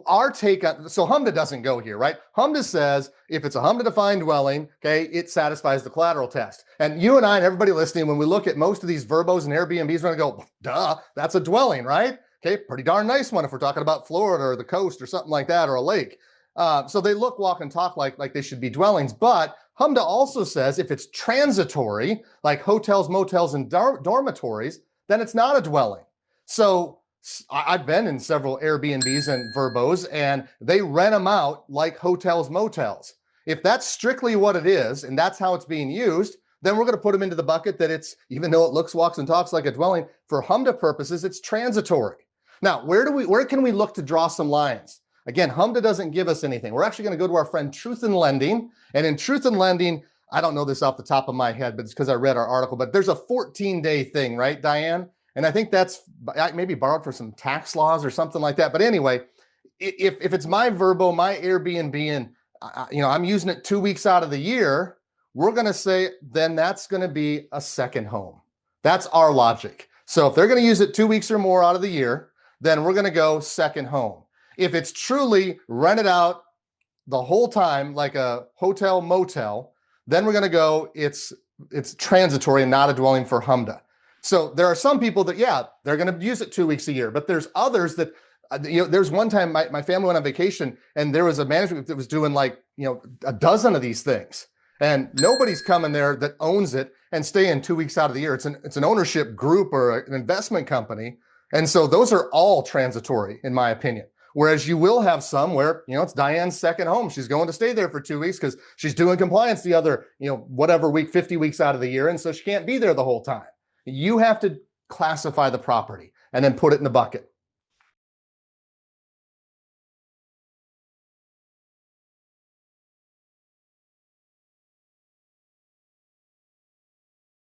Our take on, so HMDA doesn't go here, right? HMDA says if it's a HMDA defined dwelling, okay, it satisfies the collateral test. And you and I and everybody listening, when we look at most of these Vrbos and Airbnbs, we're gonna go, duh, that's a dwelling, right? Okay, pretty darn nice one if we're talking about Florida or the coast or something like that, or a lake. So they look, walk, and talk like they should be dwellings. But HMDA also says if it's transitory, like hotels, motels, and dormitories, then it's not a dwelling. So I've been in several Airbnbs and Vrbos, and they rent them out like hotels, motels. If that's strictly what it is, and that's how it's being used, then we're going to put them into the bucket that it's, even though it looks, walks, and talks like a dwelling, for HMDA purposes, it's transitory. Now, where can we look to draw some lines? Again, HMDA doesn't give us anything. We're actually going to go to our friend Truth in Lending, and in Truth in Lending, I don't know this off the top of my head, but it's because I read our article, but there's a 14-day thing, right, Diane? And I think that's maybe borrowed for some tax laws or something like that. But anyway, if it's my Vrbo, my Airbnb, and I'm using it 2 weeks out of the year, we're going to say then that's going to be a second home. That's our logic. So if they're going to use it 2 weeks or more out of the year, then we're going to go second home. If it's truly rented out the whole time like a hotel, motel, then we're going to go it's transitory and not a dwelling for HMDA. So there are some people that, yeah, they're going to use it 2 weeks a year, but there's others that, there's one time my family went on vacation and there was a management group that was doing like, a dozen of these things, and nobody's coming there that owns it and staying 2 weeks out of the year. It's an ownership group or an investment company. And so those are all transitory in my opinion. Whereas you will have some where, it's Diane's second home. She's going to stay there for 2 weeks because she's doing compliance the other, whatever week, 50 weeks out of the year. And so she can't be there the whole time. You have to classify the property and then put it in the bucket.